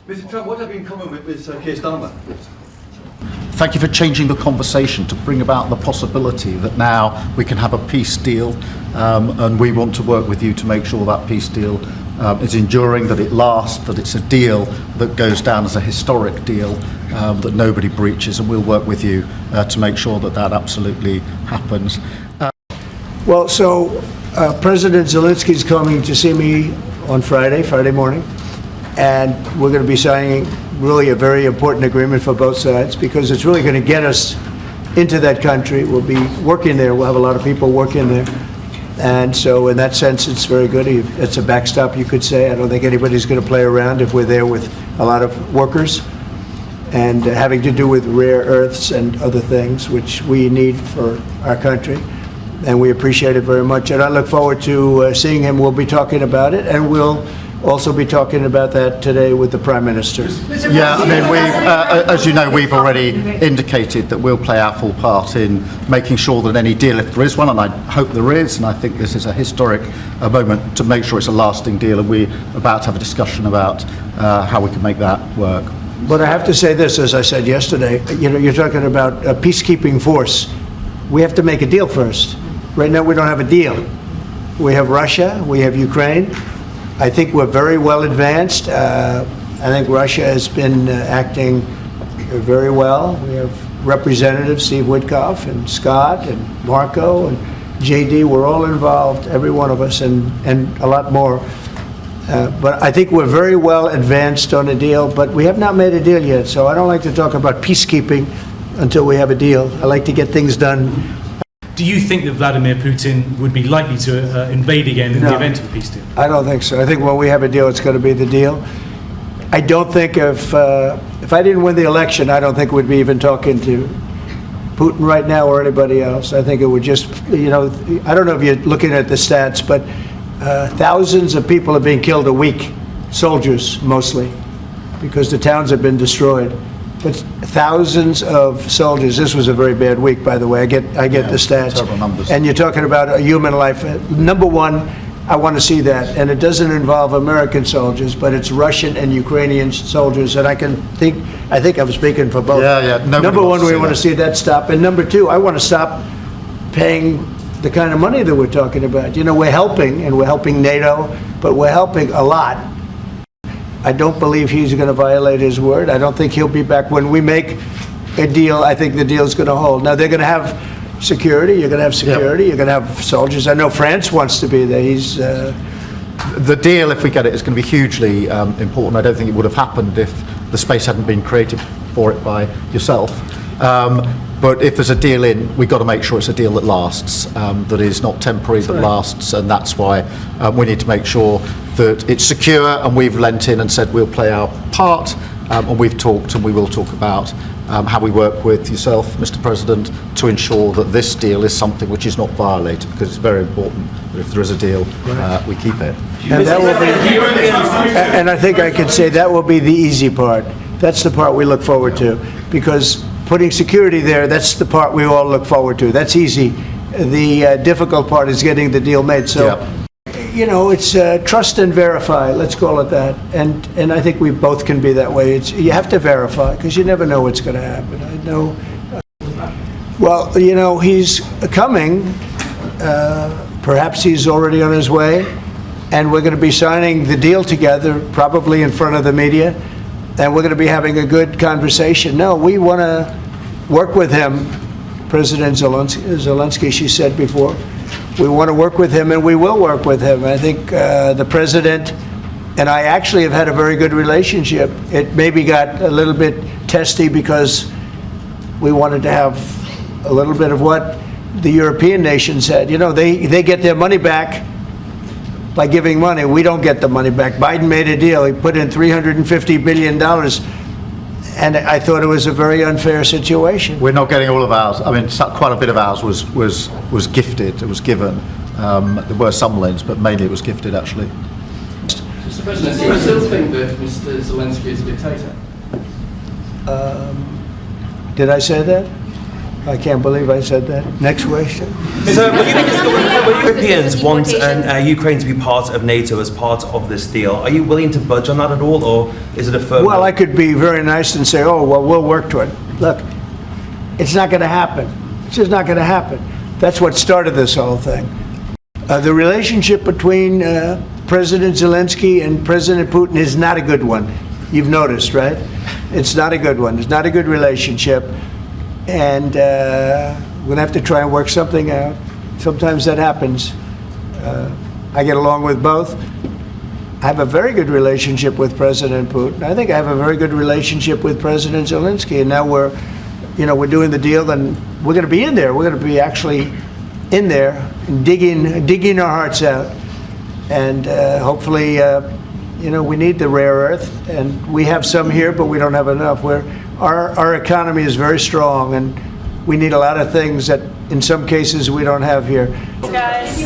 Mr. Trump, what have you in common with Keir Starmer? Thank you for changing the conversation to bring about the possibility that now we can have a peace deal, and we want to work with you to make sure that peace deal is enduring, that it lasts, that it's a deal that goes down as a historic deal, that nobody breaches, and we'll work with you to make sure that that absolutely happens. President Zelensky is coming to see me on Friday morning, and we're going to be signing really a very important agreement for both sides, because it's really going to get us into that country. We'll be working there. We'll have a lot of people working there. And so in that sense, it's very good. It's a backstop, you could say. I don't think anybody's going to play around if we're there with a lot of workers and having to do with rare earths and other things, which we need for our country. And we appreciate it very much. And I look forward to seeing him. We'll be talking about it, and we'll also be talking about that today with the Prime Minister. Yeah, I mean, as you know, we've already indicated that we'll play our full part in making sure that any deal, if there is one, and I hope there is, and I think this is a historic moment, to make sure it's a lasting deal, and we're about to have a discussion about how we can make that work. But I have to say this, as I said yesterday, you know, you're talking about a peacekeeping force. We have to make a deal first. Right now we don't have a deal. We have Russia, we have Ukraine. I think we're very well advanced. I think Russia has been acting very well. We have Representatives Steve Witkoff and Scott and Marco and JD. We're all involved, every one of us, and a lot more. But I think we're very well advanced on a deal, but we have not made a deal yet. So I don't like to talk about peacekeeping until we have a deal. I like to get things done. Do you think that Vladimir Putin would be likely to invade again in the event of a peace deal? I don't think so. I think when we have a deal, it's going to be the deal. I don't think if I didn't win the election, I don't think we'd be even talking to Putin right now or anybody else. I think it would just, you know, I don't know if you're looking at the stats, but thousands of people are being killed a week, soldiers mostly, because the towns have been destroyed. But thousands of soldiers. This was a very bad week, by the way. I get the stats. Terrible numbers. And you're talking about a human life. Number one, I want to see that. And it doesn't involve American soldiers, but it's Russian and Ukrainian soldiers. And I think I'm speaking for both. Yeah. Number one, we want to see that stop. And number two, I want to stop paying the kind of money that we're talking about. You know, we're helping, and we're helping NATO, but we're helping a lot. I don't believe he's going to violate his word. I don't think he'll be back. When we make a deal, I think the deal's going to hold. Now, they're going to have security. You're going to have security. Yep. You're going to have soldiers. I know France wants to be there. The deal, if we get it, is going to be hugely important. I don't think it would have happened if the space hadn't been created for it by yourself. But if there's a deal in, we've got to make sure it's a deal that lasts, that is not temporary, that lasts, and that's why we need to make sure that it's secure, and we've lent in and said we'll play our part, and we've talked and we will talk about how we work with yourself, Mr. President, to ensure that this deal is something which is not violated, because it's very important that if there is a deal, we keep it. And that will be, and I think I could say that will be the easy part. That's the part we look forward to, because putting security there, that's the part we all look forward to. That's easy. The difficult part is getting the deal made. So, you know, it's trust and verify, let's call it that. And I think we both can be that way. You have to verify, because you never know what's going to happen. I know. Well, you know, he's coming. Perhaps he's already on his way. And we're going to be signing the deal together, probably in front of the media. And we're going to be having a good conversation. No, we want to work with him, President Zelensky, she said before. We want to work with him, and we will work with him. I think the President and I actually have had a very good relationship. It maybe got a little bit testy because we wanted to have a little bit of what the European nations had. You know, they get their money back by giving money. We don't get the money back. Biden made a deal. He put in $350 billion, and I thought it was a very unfair situation. We're not getting all of ours. I mean, quite a bit of ours was gifted. It was given. There were some loans, but mainly it was gifted, actually. Mr. President, do you still think that Mr. Zelensky is a dictator? Did I say that? I can't believe I said that. Next question. So, will Europeans want Ukraine to be part of NATO as part of this deal? Are you willing to budge on that at all, or is it a firm? Well, I could be very nice and say, oh, well, we'll work to it. Look, it's not going to happen. It's just not going to happen. That's what started this whole thing. The relationship between President Zelensky and President Putin is not a good one. You've noticed, right? It's not a good one. It's not a good relationship. And we're going to have to try and work something out. Sometimes that happens. I get along with both. I have a very good relationship with President Putin. I think I have a very good relationship with President Zelensky. And now we're doing the deal, and we're going to be in there. We're going to be actually in there, and digging our hearts out. And hopefully, we need the rare earth, and we have some here, but we don't have enough. Our economy is very strong, and we need a lot of things that, in some cases, we don't have here. Guys.